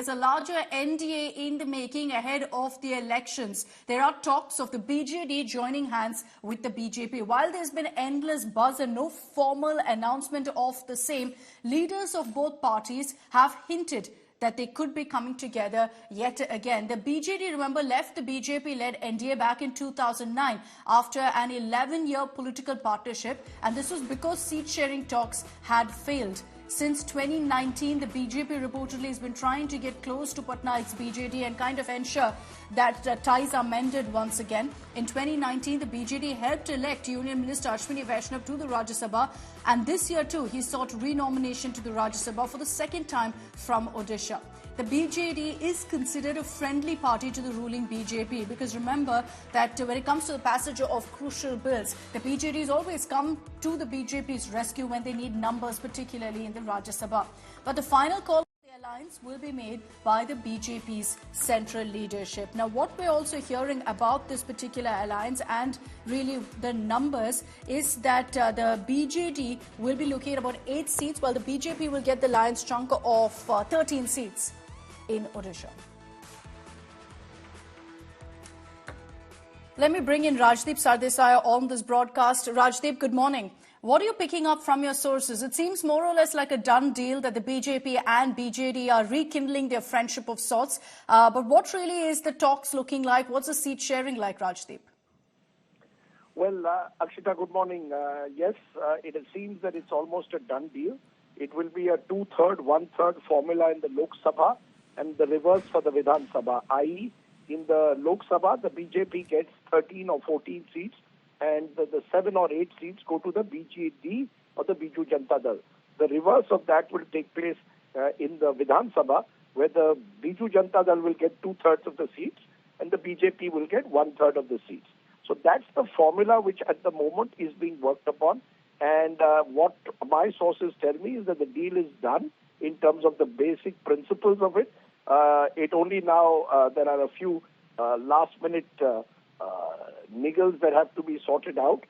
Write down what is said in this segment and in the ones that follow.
there's a larger NDA in the making ahead of the elections. There are talks of the BJD joining hands with the BJP. While there's been endless buzz and no formal announcement of the same, leaders of both parties have hinted that they could be coming together yet again. The BJD, remember, left the BJP-led NDA back in 2009 after an 11-year political partnership, and this was because seat-sharing talks had failed. Since 2019, the BJP reportedly has been trying to get close to Patnaik's BJD and kind of ensure that ties are mended once again. In 2019, the BJD helped elect Union Minister Ashwini Vaishnav to the Rajya Sabha, and this year too, he sought renomination to the Rajya Sabha for the second time from Odisha. The BJD is considered a friendly party to the ruling BJP because remember that when it comes to the passage of crucial bills, the BJD has always come to the BJP's rescue when they need numbers, particularly in the Rajya Sabha. But the final call for the alliance will be made by the BJP's central leadership. Now, what we're also hearing about this particular alliance and really the numbers is that the BJD will be looking at about 8 seats, while the BJP will get the lion's chunk of 13 seats in Odisha. Let me bring in Rajdeep Sardesai on this broadcast. Rajdeep, good morning. What are you picking up from your sources? It seems more or less like a done deal that the BJP and BJD are rekindling their friendship of sorts. But what really is the talks looking like? What's the seat sharing like, Rajdeep? Well, Akshita, good morning. Yes, it seems that it's almost a done deal. It will be a 2/3, 1/3 formula in the Lok Sabha and the reverse for the Vidhan Sabha, i.e. in the Lok Sabha, the BJP gets 13 or 14 seats and the 7 or 8 seats go to the BJD or the Biju Janata Dal. The reverse of that will take place in the Vidhan Sabha, where the Biju Janata Dal will get 2/3 of the seats and the BJP will get 1/3 of the seats. So that's the formula which at the moment is being worked upon. And what my sources tell me is that the deal is done in terms of the basic principles of it. It only now there are a few last-minute niggles that have to be sorted out,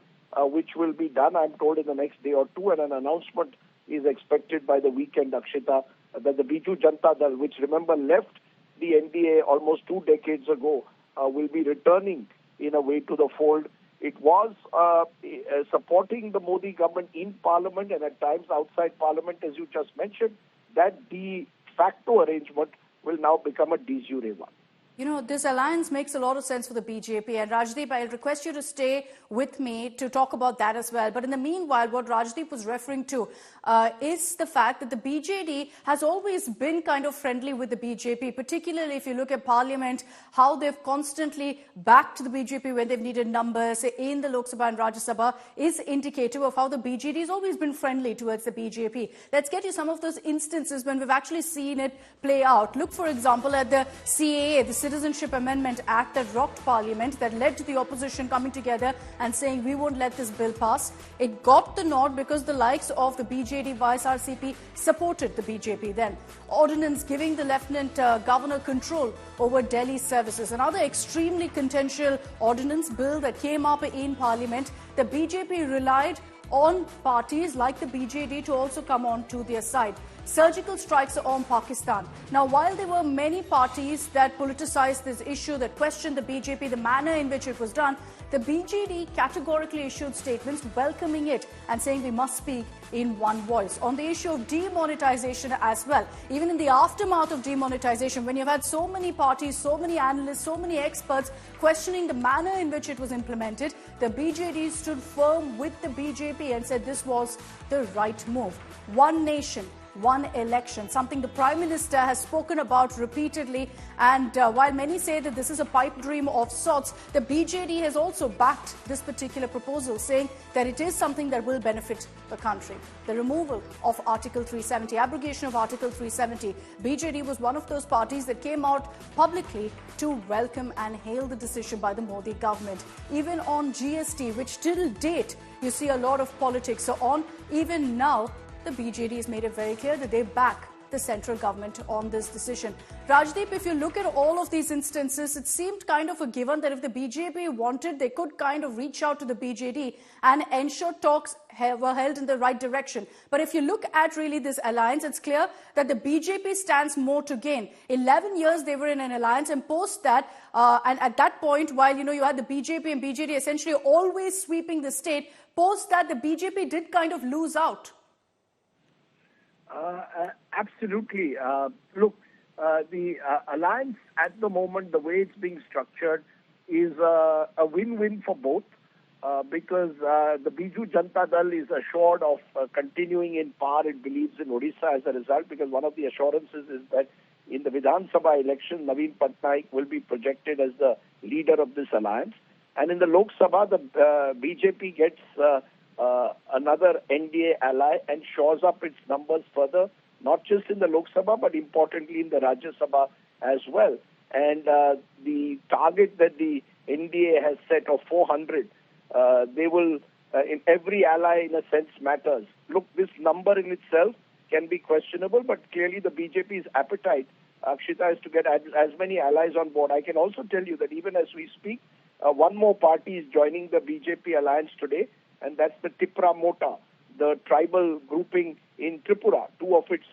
which will be done, I'm told, in the next day or two, and an announcement is expected by the weekend, Akshita, that the Biju Janata Dal, which, remember, left the NDA almost 2 decades ago, will be returning in a way to the fold. It was supporting the Modi government in Parliament and at times outside Parliament, as you just mentioned. That de facto arrangement will now become a de jure one. You know, this alliance makes a lot of sense for the BJP. And Rajdeep, I'll request you to stay with me to talk about that as well. But in the meanwhile, what Rajdeep was referring to is the fact that the BJD has always been kind of friendly with the BJP, particularly if you look at Parliament, how they've constantly backed the BJP when they've needed numbers in the Lok Sabha and Rajya Sabha is indicative of how the BJD has always been friendly towards the BJP. Let's get you some of those instances when we've actually seen it play out. Look, for example, at the CAA, the Citizenship Amendment Act that rocked Parliament, that led to the opposition coming together and saying we won't let this bill pass. It got the nod because the likes of the BJD, YSRCP supported the BJP then. Ordinance giving the Lieutenant Governor control over Delhi services. Another extremely contentious ordinance bill that came up in Parliament. The BJP relied on parties like the BJD to also come on to their side. Surgical strikes on Pakistan. Now, while there were many parties that politicized this issue, that questioned the BJP, the manner in which it was done, the BJD categorically issued statements welcoming it and saying we must speak in one voice. On the issue of demonetization as well, even in the aftermath of demonetization, when you've had so many parties, so many analysts, so many experts questioning the manner in which it was implemented, the BJD stood firm with the BJP and said this was the right move. One nation, one election, something the Prime Minister has spoken about repeatedly. And while many say that this is a pipe dream of sorts, the BJD has also backed this particular proposal, saying that it is something that will benefit the country. The removal of Article 370, abrogation of Article 370. BJD was one of those parties that came out publicly to welcome and hail the decision by the Modi government. Even on GST, which till date you see a lot of politics on, even now the BJD has made it very clear that they back the central government on this decision. Rajdeep, if you look at all of these instances, it seemed kind of a given that if the BJP wanted, they could kind of reach out to the BJD and ensure talks were held in the right direction. But if you look at really this alliance, it's clear that the BJP stands more to gain. 11 years they were in an alliance, and post that, and at that point, while you had the BJP and BJD essentially always sweeping the state, post that the BJP did kind of lose out. Absolutely. Look, the alliance at the moment, the way it's being structured, is a win-win for both. Because the Biju Janata Dal is assured of continuing in power, it believes, in Odisha as a result, because one of the assurances is that in the Vidhan Sabha election, Naveen Patnaik will be projected as the leader of this alliance. And in the Lok Sabha, the BJP gets another NDA ally and shores up its numbers further, not just in the Lok Sabha, but importantly in the Rajya Sabha as well. And the target that the NDA has set of 400, they will, in every ally in a sense matters. Look, this number in itself can be questionable, but clearly the BJP's appetite, Akshita, is to get as many allies on board. I can also tell you that even as we speak, one more party is joining the BJP alliance today, and that's the Tipra Mota, the tribal grouping in Tripura. Two of its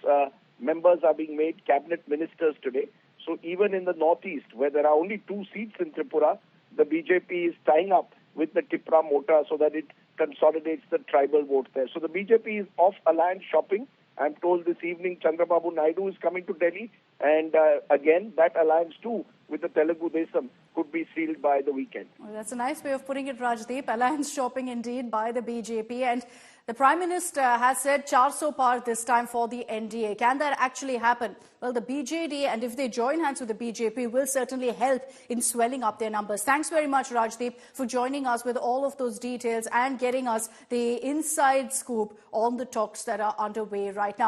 members are being made cabinet ministers today. So even in the northeast, where there are only 2 seats in Tripura, the BJP is tying up with the Tipra Mota so that it consolidates the tribal vote there. So the BJP is off alliance shopping. I'm told this evening Chandrababu Naidu is coming to Delhi, and again, that alliance too with the Telugu Desam could be sealed by the weekend. Well, that's a nice way of putting it, Rajdeep. Alliance shopping indeed by the BJP. And the Prime Minister has said 400 par this time for the NDA. Can that actually happen? Well, the BJD, and if they join hands with the BJP, will certainly help in swelling up their numbers. Thanks very much, Rajdeep, for joining us with all of those details and getting us the inside scoop on the talks that are underway right now.